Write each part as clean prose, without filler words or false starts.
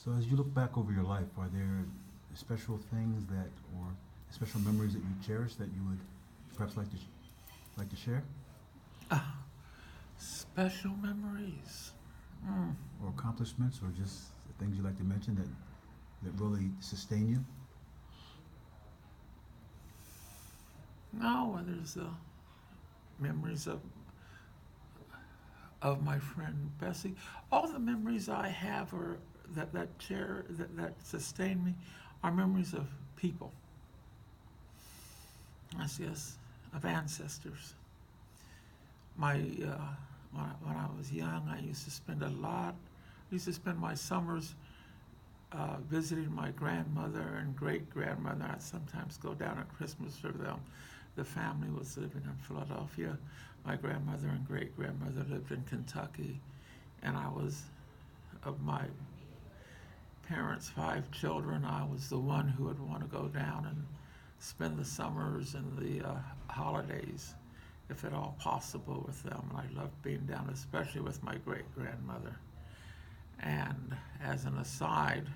So as you look back over your life, are there special things that, or special memories that you cherish that you would perhaps like to share, Special memories. Mm. or accomplishments, or just things you like to mention that really sustain you? No, there's memories of my friend Bessie. All the memories I have are that sustain me are memories of people. Yes, of ancestors. My when I was young, I used to spend a lot. I used to spend my summers visiting my grandmother and great grandmother. I'd sometimes go down at Christmas for them. The family was living in Philadelphia. My grandmother and great grandmother lived in Kentucky, and I was, of my parents' 5 children, I was the one who would want to go down and spend the summers and the holidays, if at all possible, with them. And I loved being down, especially with my great grandmother. And as an aside,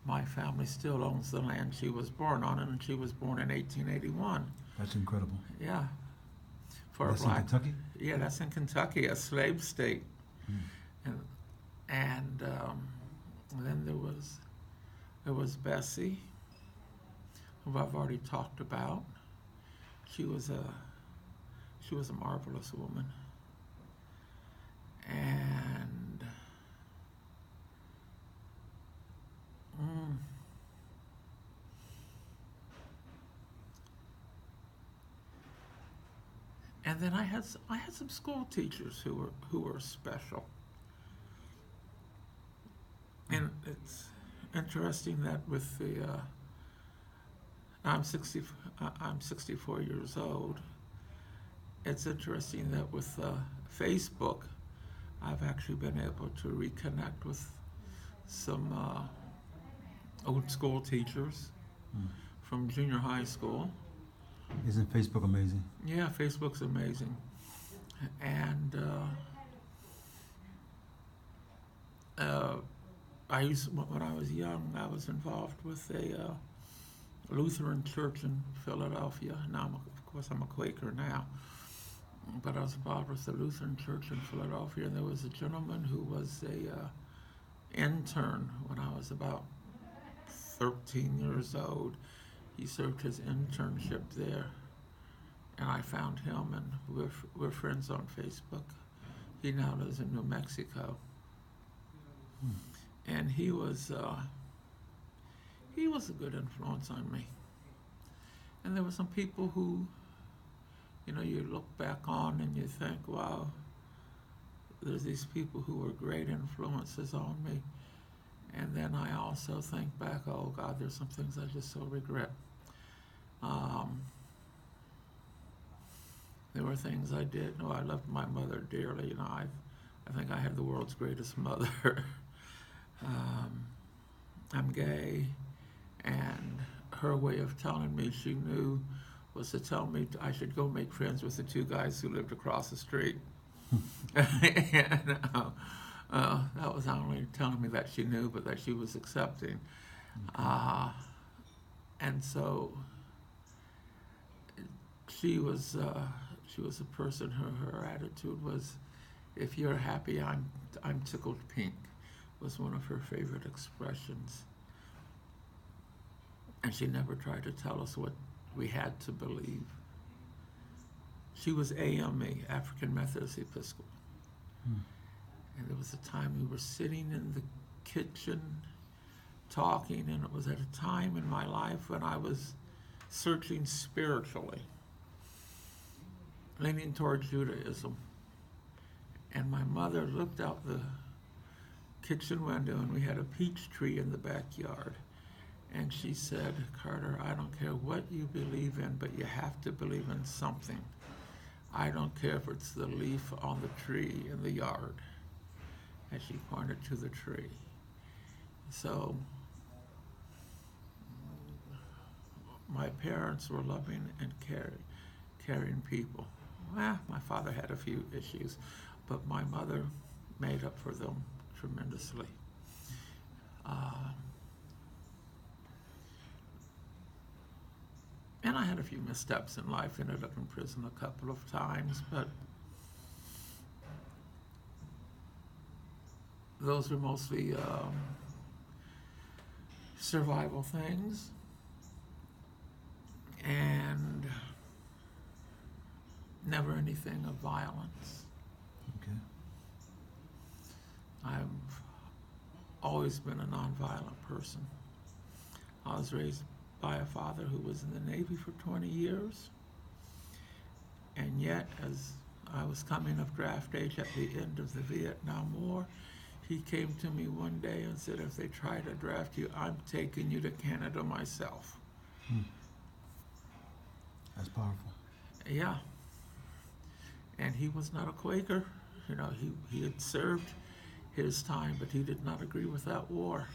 my family still owns the land she was born on, and she was born in 1881. That's incredible. Yeah, for That's a black. in Kentucky? Yeah, that's in Kentucky, a slave state. Mm. And then there was Bessie, who I've already talked about. She was a marvelous woman, and mm, and then I had some school teachers who were special. And it's interesting that with the I'm 60 I'm 64 years old. It's interesting that with Facebook, I've actually been able to reconnect with some old school teachers Mm. from junior high school. Isn't Facebook amazing? Yeah, Facebook's amazing. And when I was young, I was involved with a Lutheran church in Philadelphia. Now, of course, I'm a Quaker now, but I was involved with the Lutheran church in Philadelphia, and there was a gentleman who was a intern when I was about 13 years old. He served his internship there, and I found him, and we're friends on Facebook. He now lives in New Mexico, Mm. and he was a good influence on me. And there were some people who, you look back on and you think, wow, there's these people who were great influences on me. And then I also think back, oh God, there's some things I just so regret. There were things I did. No, I loved my mother dearly. I think I had the world's greatest mother. I'm gay, and her way of telling me she knew was to tell me I should go make friends with the 2 guys who lived across the street. And that was not only telling me that she knew, but that she was accepting. And so she was a person. Her attitude was, "If you're happy, I'm tickled pink," was one of her favorite expressions. And she never tried to tell us what we had to believe. She was AME, African Methodist Episcopal. Mm. And there was a time we were sitting in the kitchen talking, and it was at a time in my life when I was searching spiritually, leaning toward Judaism. And my mother looked out the kitchen window, and we had a peach tree in the backyard. And she said, "Carter, I don't care what you believe in, but you have to believe in something. I don't care if it's the leaf on the tree in the yard." And she pointed to the tree. So my parents were loving and caring people. Well, my father had a few issues, but my mother made up for them tremendously. Um, and I had a few missteps in life, ended up in prison a couple of times, but those were mostly survival things. And never anything of violence. Okay. I've always been a nonviolent person. I was raised by a father who was in the Navy for 20 years. And yet, as I was coming of draft age at the end of the Vietnam War, he came to me one day and said, if they try to draft you, I'm taking you to Canada myself. Hmm. That's powerful. Yeah. And he was not a Quaker. You know, he had served his time, but he did not agree with that war.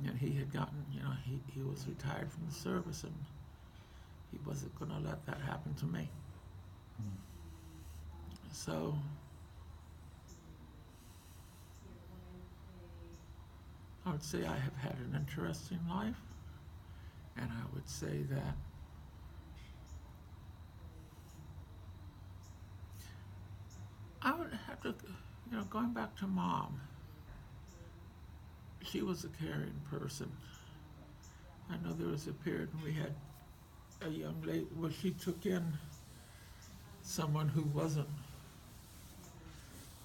And he had gotten, you know, he was retired from the service, and he wasn't going to let that happen to me. Hmm. So I would say I have had an interesting life, and I would say that I would have to, you know, going back to Mom, she was a caring person. I know there was a period when we had a young lady where she took in someone who wasn't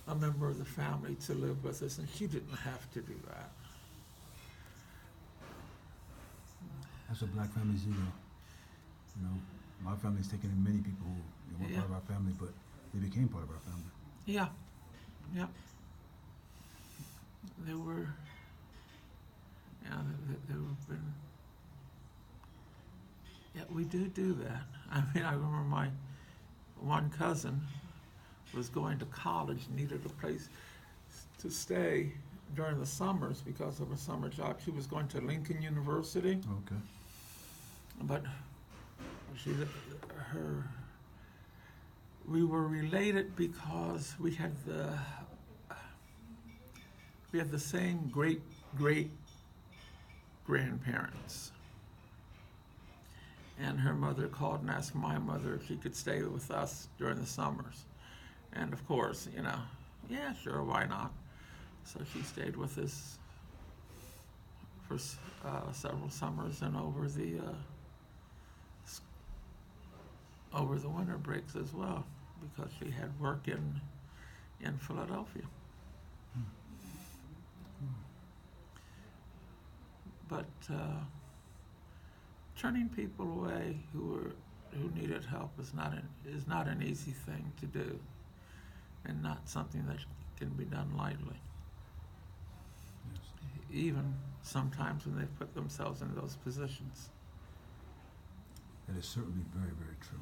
a member of the family to live with us, and she didn't have to do that. That's what black families do, though. You know, my family's taken in many people who weren't Yeah. part of our family, but they became part of our family. Yeah, yeah. There were, yeah, there have been, yeah, we do that. I mean, I remember my one cousin was going to college, needed a place to stay during the summers because of her summer job. She was going to Lincoln University, Okay. but we were related because we had the same great grandparents. And her mother called and asked my mother if she could stay with us during the summers. And of course, you know, yeah, sure, why not? So she stayed with us for several summers and over the winter breaks as well, because she had work in Philadelphia. But turning people away who needed help is not an easy thing to do, and not something that can be done lightly. Yes. Even sometimes when they put themselves in those positions. That is certainly very, very true.